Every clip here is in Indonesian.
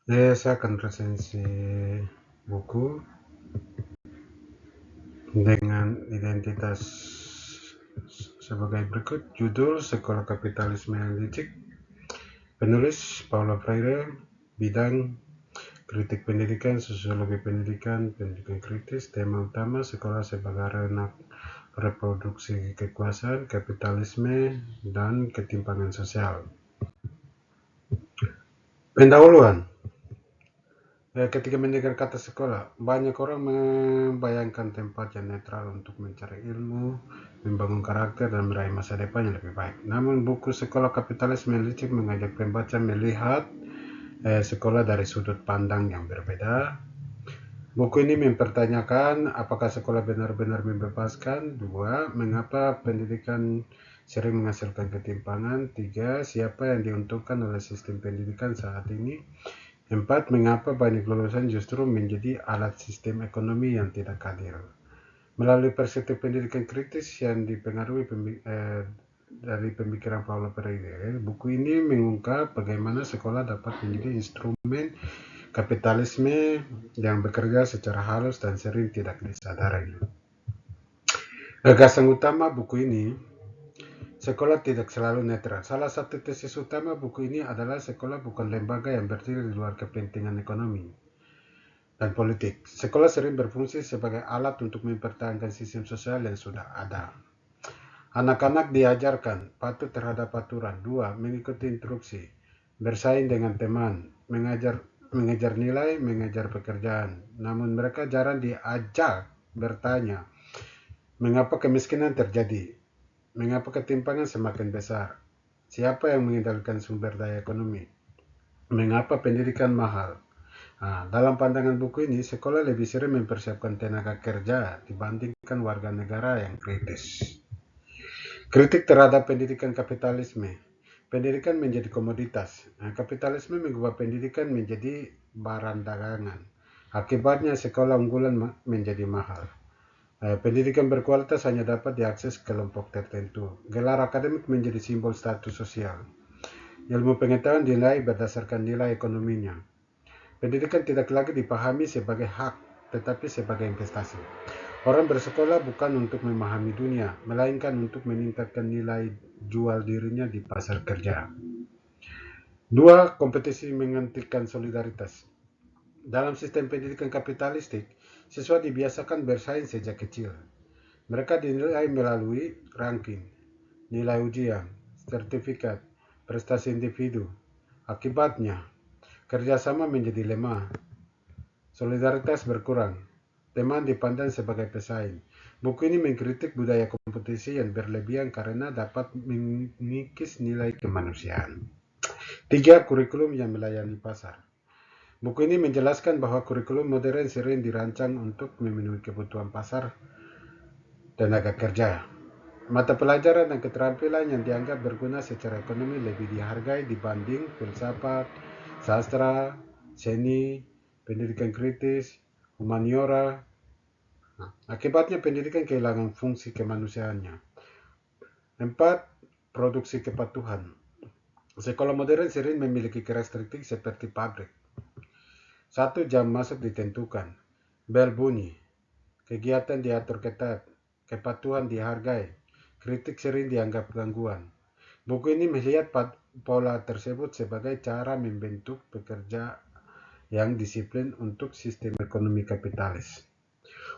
Saya akan resensi buku dengan identitas sebagai berikut. Judul Sekolah Kapitalisme yang Licik, penulis Paulo Freire, bidang kritik pendidikan, sosiologi pendidikan, pendidikan kritis, tema utama sekolah sebagai arena reproduksi kekuasaan, kapitalisme, dan ketimpangan sosial. Pendahuluan. Ketika mendengar kata sekolah, banyak orang membayangkan tempat yang netral untuk mencari ilmu, membangun karakter, dan meraih masa depan yang lebih baik. Namun buku Sekolah Kapitalisme Licik mengajak pembaca melihat sekolah dari sudut pandang yang berbeda. Buku ini mempertanyakan apakah sekolah benar-benar membebaskan. 2. Mengapa pendidikan sering menghasilkan ketimpangan. 3. Siapa yang diuntungkan oleh sistem pendidikan saat ini. 4. Mengapa banyak lulusan justru menjadi alat sistem ekonomi yang tidak adil. Melalui perspektif pendidikan kritis yang dipengaruhi dari pemikiran Paulo Freire, buku ini mengungkap bagaimana sekolah dapat menjadi instrumen kapitalisme yang bekerja secara halus dan sering tidak disadari. Gagasan utama buku ini, sekolah tidak selalu netral. Salah satu tesis utama buku ini adalah sekolah bukan lembaga yang berdiri di luar kepentingan ekonomi dan politik. Sekolah sering berfungsi sebagai alat untuk mempertahankan sistem sosial yang sudah ada. Anak-anak diajarkan patuh terhadap aturan. 2. Mengikuti instruksi, bersaing dengan teman, mengejar nilai, mengejar pekerjaan. Namun mereka jarang diajak bertanya, mengapa kemiskinan terjadi? Mengapa ketimpangan semakin besar? Siapa yang mengendalikan sumber daya ekonomi? Mengapa pendidikan mahal? Dalam pandangan buku ini, sekolah lebih sering mempersiapkan tenaga kerja dibandingkan warga negara yang kritis. Kritik terhadap pendidikan kapitalisme. Pendidikan menjadi komoditas. Kapitalisme mengubah pendidikan menjadi barang dagangan. Akibatnya sekolah unggulan menjadi mahal. Pendidikan berkualitas hanya dapat diakses kelompok tertentu. Gelar akademik menjadi simbol status sosial. Ilmu pengetahuan dinilai berdasarkan nilai ekonominya. Pendidikan tidak lagi dipahami sebagai hak, tetapi sebagai investasi. Orang bersekolah bukan untuk memahami dunia, melainkan untuk meningkatkan nilai jual dirinya di pasar kerja. 2. Kompetisi menghentikan solidaritas. Dalam sistem pendidikan kapitalistik, siswa dibiasakan bersaing sejak kecil. Mereka dinilai melalui ranking, nilai ujian, sertifikat, prestasi individu. Akibatnya, kerjasama menjadi lemah, solidaritas berkurang, teman dipandang sebagai pesaing. Buku ini mengkritik budaya kompetisi yang berlebihan karena dapat mengikis nilai kemanusiaan. 3. Kurikulum yang melayani pasar. Buku ini menjelaskan bahwa kurikulum modern sering dirancang untuk memenuhi kebutuhan pasar tenaga kerja. Mata pelajaran dan keterampilan yang dianggap berguna secara ekonomi lebih dihargai dibanding filsafat, sastra, seni, pendidikan kritis, humaniora. Akibatnya pendidikan kehilangan fungsi kemanusiaannya. 4. Produksi kepatuhan. Sekolah modern sering memiliki karakteristik seperti pabrik. 1. Jam masuk ditentukan, bel bunyi, kegiatan diatur ketat, kepatuhan dihargai, kritik sering dianggap gangguan. Buku ini melihat pola tersebut sebagai cara membentuk pekerja yang disiplin untuk sistem ekonomi kapitalis.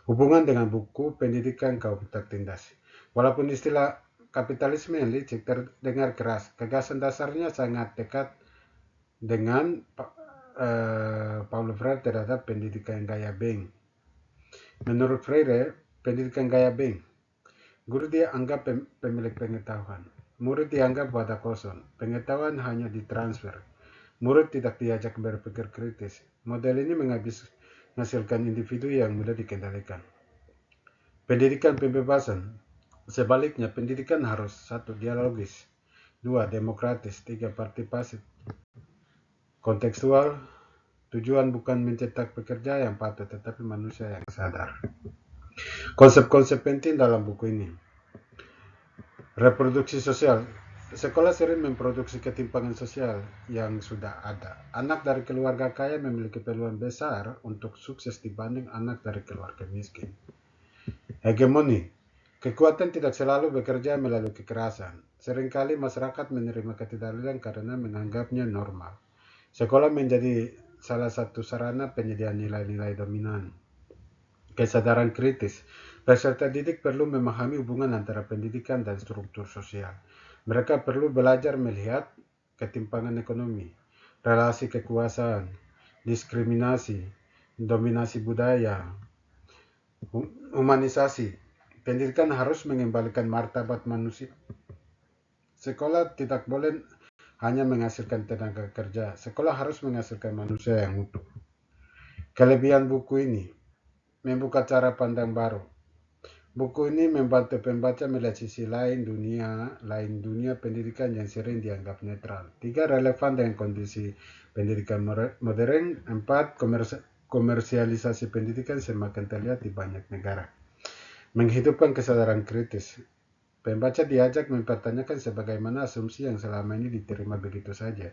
Hubungan dengan buku pendidikan kaum tertindas. Walaupun istilah kapitalisme yang licik terdengar keras, gagasan dasarnya sangat dekat dengan Paulo Freire terhadap pendidikan gaya Beng. Menurut Freire, pendidikan gaya Beng, guru dianggap pemilik pengetahuan, murid dianggap wadah kosong, pengetahuan hanya ditransfer, murid tidak diajak berpikir kritis. Model ini menghasilkan individu yang mudah dikendalikan. Pendidikan pembebasan. Sebaliknya, pendidikan harus 1. Dialogis, 2. Demokratis, 3. Partisipatif, kontekstual. Tujuan bukan mencetak pekerja yang patuh, tetapi manusia yang sadar. Konsep-konsep penting dalam buku ini. Reproduksi sosial. Sekolah sering memproduksi ketimpangan sosial yang sudah ada. Anak dari keluarga kaya memiliki peluang besar untuk sukses dibanding anak dari keluarga miskin. Hegemoni. Kekuatan tidak selalu bekerja melalui kekerasan. Seringkali masyarakat menerima ketidakadilan karena menganggapnya normal. Sekolah menjadi salah satu sarana penyediaan nilai-nilai dominan. Kesadaran kritis. Peserta didik perlu memahami hubungan antara pendidikan dan struktur sosial. Mereka perlu belajar melihat ketimpangan ekonomi, relasi kekuasaan, diskriminasi, dominasi budaya, humanisasi. Pendidikan harus mengembalikan martabat manusia. Sekolah tidak boleh hanya menghasilkan tenaga kerja. Sekolah harus menghasilkan manusia yang utuh. Kelebihan buku ini membuka cara pandang baru. Buku ini membantu pembaca melihat sisi lain dunia pendidikan yang sering dianggap netral. 3. Relevan dengan kondisi pendidikan modern. 4. Komersialisasi pendidikan semakin terlihat di banyak negara. Menghidupkan kesadaran kritis. Pembaca diajak mempertanyakan sebagaimana asumsi yang selama ini diterima begitu saja,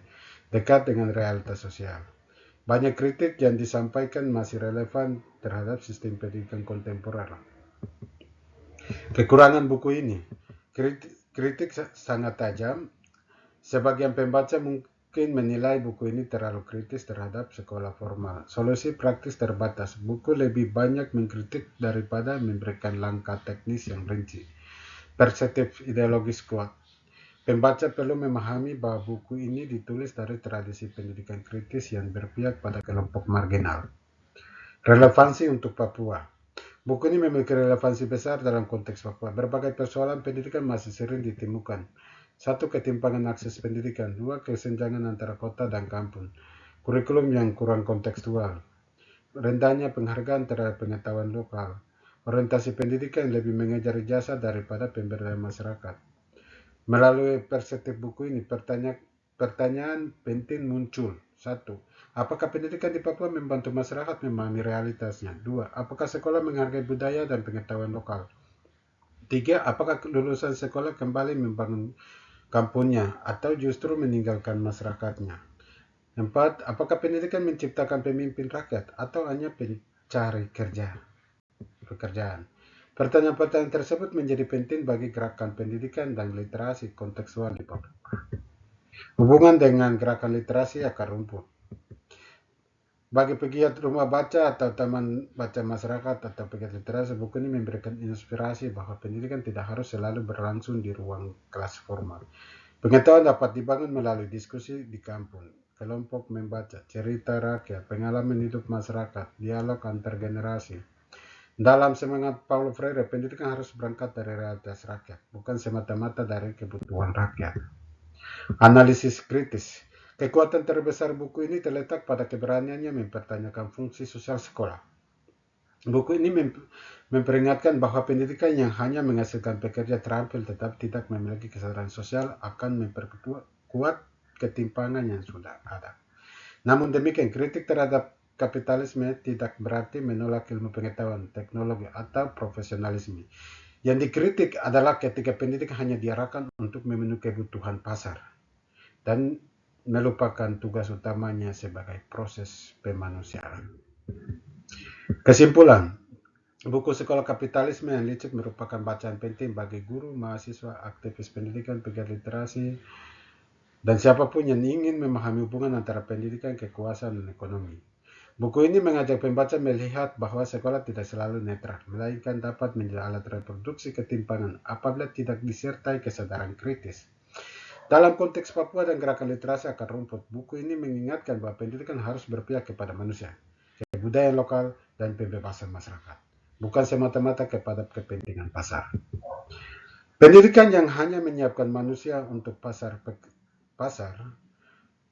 dekat dengan realitas sosial. Banyak kritik yang disampaikan masih relevan terhadap sistem pendidikan kontemporer. Kekurangan buku ini, kritik sangat tajam. Sebagian pembaca mungkin menilai buku ini terlalu kritis terhadap sekolah formal. Solusi praktis terbatas. Buku lebih banyak mengkritik daripada memberikan langkah teknis yang rinci. Perspektif ideologis kuat. Pembaca perlu memahami bahwa buku ini ditulis dari tradisi pendidikan kritis yang berpihak pada kelompok marginal. Relevansi untuk Papua. Buku ini memiliki relevansi besar dalam konteks Papua. Berbagai persoalan pendidikan masih sering ditemukan. 1. Ketimpangan akses pendidikan. 2. Kesenjangan antara kota dan kampung. Kurikulum yang kurang kontekstual. Rendahnya penghargaan terhadap pengetahuan lokal. Orientasi pendidikan lebih mengejar ijazah daripada pemberdayaan masyarakat. Melalui perspektif buku ini, pertanyaan penting muncul. 1. Apakah pendidikan di Papua membantu masyarakat memahami realitasnya? 2. Apakah sekolah menghargai budaya dan pengetahuan lokal? 3. Apakah lulusan sekolah kembali membangun kampungnya atau justru meninggalkan masyarakatnya? 4. Apakah pendidikan menciptakan pemimpin rakyat atau hanya pencari pekerjaan? Pertanyaan-pertanyaan tersebut menjadi penting bagi gerakan pendidikan dan literasi kontekstual di Papua. Hubungan dengan gerakan literasi akar rumput. Bagi pegiat rumah baca atau taman baca masyarakat atau pegiat literasi, buku ini memberikan inspirasi bahwa pendidikan tidak harus selalu berlangsung di ruang kelas formal. Pengetahuan dapat dibangun melalui diskusi di kampung, kelompok membaca, cerita rakyat, pengalaman hidup masyarakat, dialog antar generasi. Dalam semangat Paulo Freire, pendidikan harus berangkat dari realitas rakyat, bukan semata-mata dari kebutuhan rakyat. Analisis kritis. Kekuatan terbesar buku ini terletak pada keberaniannya mempertanyakan fungsi sosial sekolah. Buku ini memperingatkan bahwa pendidikan yang hanya menghasilkan pekerja terampil tetap tidak memiliki kesadaran sosial akan memperkuat ketimpangan yang sudah ada. Namun demikian, kritik terhadap kapitalisme tidak berarti menolak ilmu pengetahuan, teknologi, atau profesionalisme. Yang dikritik adalah ketika pendidikan hanya diarahkan untuk memenuhi kebutuhan pasar dan melupakan tugas utamanya sebagai proses pemanusiaan. Kesimpulan, buku Sekolah Kapitalisme yang Licik merupakan bacaan penting bagi guru, mahasiswa, aktivis pendidikan, pegiat literasi, dan siapapun yang ingin memahami hubungan antara pendidikan, kekuasaan, dan ekonomi. Buku ini mengajak pembaca melihat bahwa sekolah tidak selalu netral, melainkan dapat menjadi alat reproduksi ketimpangan apabila tidak disertai kesadaran kritis. Dalam konteks Papua dan gerakan literasi akar rumput, buku ini mengingatkan bahwa pendidikan harus berpihak kepada manusia, kebudayaan lokal, dan pembebasan masyarakat, bukan semata-mata kepada kepentingan pasar. Pendidikan yang hanya menyiapkan manusia untuk pasar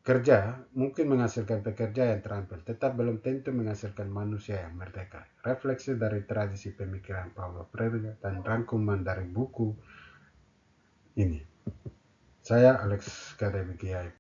kerja mungkin menghasilkan pekerja yang terampil, tetap belum tentu menghasilkan manusia yang merdeka. Refleksi dari tradisi pemikiran Paulo Freire dan rangkuman dari buku ini. Saya Alex Kadebikiai.